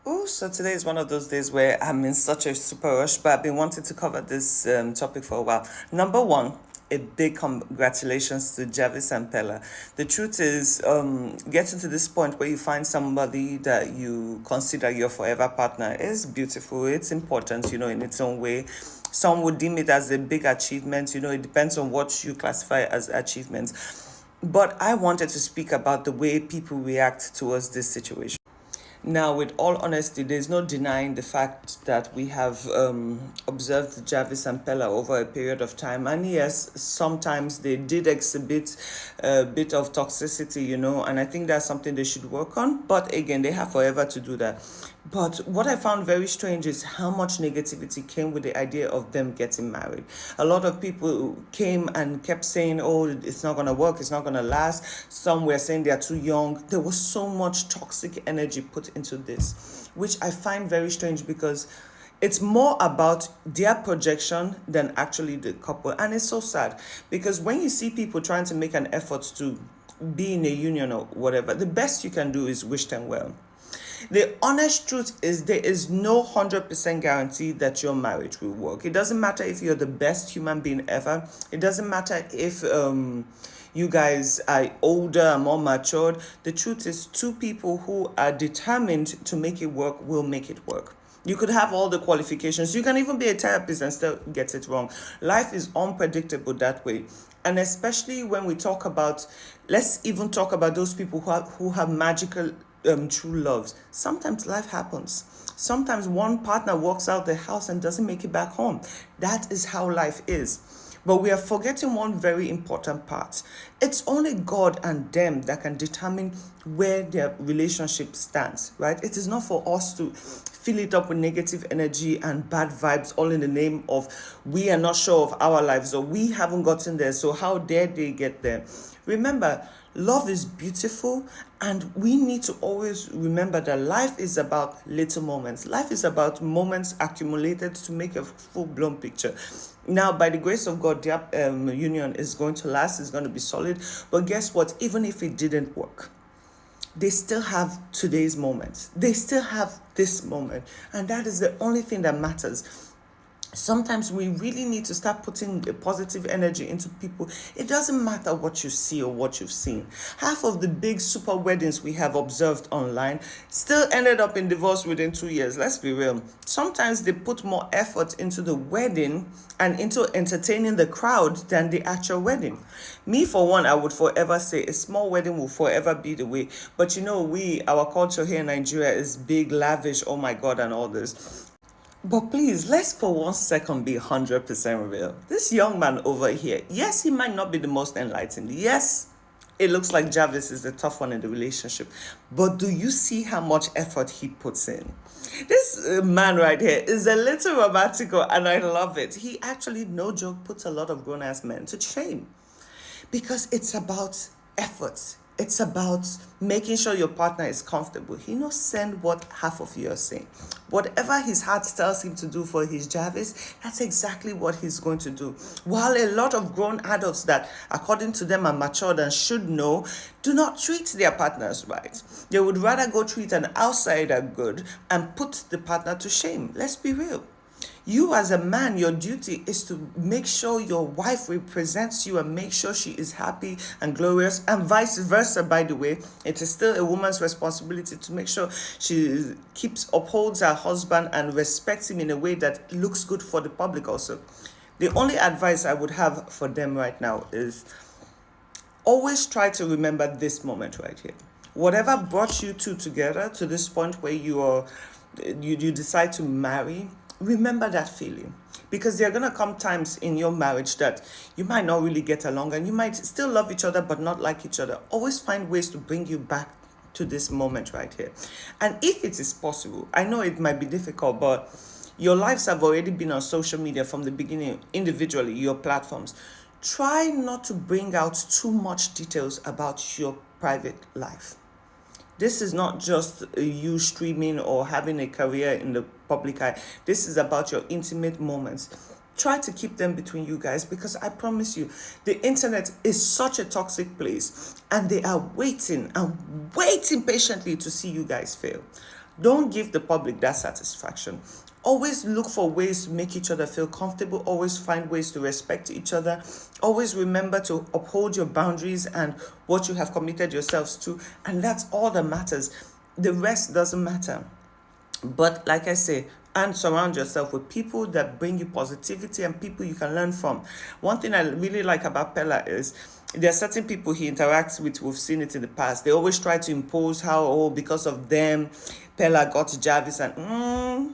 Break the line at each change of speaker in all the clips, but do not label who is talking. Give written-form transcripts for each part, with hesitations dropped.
Oh, so today is one of those days where I'm in such a super rush, but I've been wanting to cover this topic for a while. Number one, a big congratulations to Jarvis and Pella. The truth is, getting to this point where you find somebody that you consider your forever partner is beautiful. It's important, in its own way. Some would deem it as a big achievement. It depends on what you classify as achievements. But I wanted to speak about the way people react towards this situation. Now, with all honesty, there's no denying the fact that we have observed Jarvis and Pella over a period of time. And yes, sometimes they did exhibit a bit of toxicity, and I think that's something they should work on. But again, they have forever to do that. But what I found very strange is how much negativity came with the idea of them getting married. A lot of people came and kept saying, oh, it's not going to work, it's not going to last. Some were saying they're too young. There was so much toxic energy put into this, which I find very strange because it's more about their projection than actually the couple. And it's so sad because when you see people trying to make an effort to be in a union or whatever, the best you can do is wish them well. The honest truth is there is no 100% guarantee that your marriage will work. It doesn't matter if you're the best human being ever. It doesn't matter if you guys are older and more matured. The truth is two people who are determined to make it work will make it work. You could have all the qualifications. You can even be a therapist and still get it wrong. Life is unpredictable that way. And especially when we talk about, let's even talk about those people who have magical true loves. Sometimes life happens. Sometimes one partner walks out the house and doesn't make it back home. That is how life is. But we are forgetting one very important part. It's only God and them that can determine where their relationship stands, right? It is not for us to fill it up with negative energy and bad vibes, all in the name of we are not sure of our lives or we haven't gotten there, so how dare they get there? Remember, love is beautiful, and we need to always remember that life is about little moments. Life is about moments accumulated to make a full-blown picture. Now, by the grace of God, their union is going to last, it's going to be solid. But guess what? Even if it didn't work, they still have today's moment. They still have this moment. And that is the only thing that matters. Sometimes we really need to start putting a positive energy into people. It doesn't matter what you see or what you've seen. Half of the big super weddings we have observed online still ended up in divorce within 2 years. Let's be real. Sometimes they put more effort into the wedding and into entertaining the crowd than the actual wedding. Me, for one, I would forever say a small wedding will forever be the way. But our culture here in Nigeria is big, lavish, oh my God, and all this. But please, let's for 1 second be 100% real. This young man over here, yes, he might not be the most enlightened. Yes, it looks like Jarvis is the tough one in the relationship. But do you see how much effort he puts in? This man right here is a little romantical and I love it. He actually, no joke, puts a lot of grown-ass men to shame. Because it's about effort. It's about making sure your partner is comfortable. He knows send what half of you are saying. Whatever his heart tells him to do for his Jarvis, that's exactly what he's going to do. While a lot of grown adults that, according to them, are matured and should know, do not treat their partners right. They would rather go treat an outsider good and put the partner to shame. Let's be real. You as a man, your duty is to make sure your wife represents you and make sure she is happy and glorious, and vice versa, by the way. It is still a woman's responsibility to make sure she upholds her husband and respects him in a way that looks good for the public also. The only advice I would have for them right now is always try to remember this moment right here. Whatever brought you two together to this point where you decide to marry, remember that feeling, because there are going to come times in your marriage that you might not really get along and you might still love each other but not like each other. Always find ways to bring you back to this moment right here. And if it is possible, I know it might be difficult, but your lives have already been on social media from the beginning, individually, your platforms. Try not to bring out too much details about your private life. This is not just you streaming or having a career in the public eye. This is about your intimate moments. Try to keep them between you guys, because I promise you, the internet is such a toxic place and they are waiting patiently to see you guys fail. Don't give the public that satisfaction. Always look for ways to make each other feel comfortable. Always find ways to respect each other. Always remember to uphold your boundaries and what you have committed yourselves to. And that's all that matters. The rest doesn't matter. But like I say, and surround yourself with people that bring you positivity and people you can learn from. One thing I really like about Pella is there are certain people he interacts with. We've seen it in the past. They always try to impose how, oh, because of them, Pella got Jarvis, and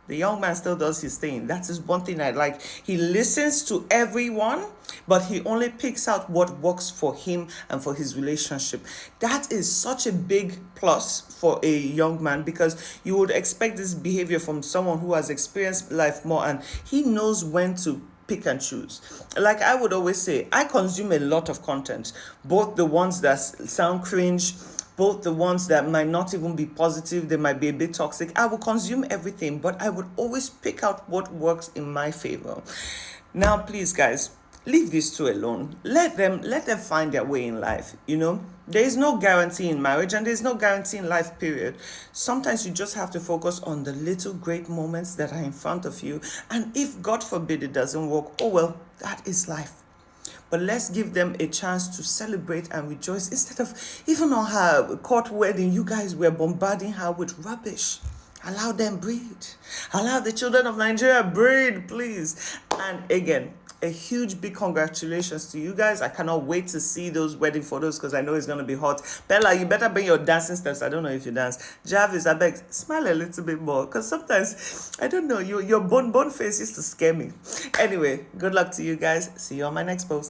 the young man still does his thing. That is one thing I like. He listens to everyone, but he only picks out what works for him and for his relationship. That is such a big plus for a young man, because you would expect this behavior from someone who has experienced life more and he knows when to pick and choose. Like I would always say, I consume a lot of content, both the ones that sound cringe, both the ones that might not even be positive, they might be a bit toxic. I will consume everything, but I would always pick out what works in my favor. Now, please, guys, leave these two alone. Let them find their way in life. There is no guarantee in marriage, and there's no guarantee in life, period. Sometimes you just have to focus on the little great moments that are in front of you. And if, God forbid, it doesn't work, oh well, that is life. But let's give them a chance to celebrate and rejoice, instead of, even on her court wedding, you guys were bombarding her with rubbish. Allow them breathe. Allow the children of Nigeria breathe, please. And again, a huge big congratulations to you guys. I cannot wait to see those wedding photos, because I know it's going to be hot. Bella, you better bring your dancing steps. I don't know if you dance. Jarvis, I beg, smile a little bit more, because sometimes, I don't know, your bone face used to scare me. Anyway, good luck to you guys. See you on my next post.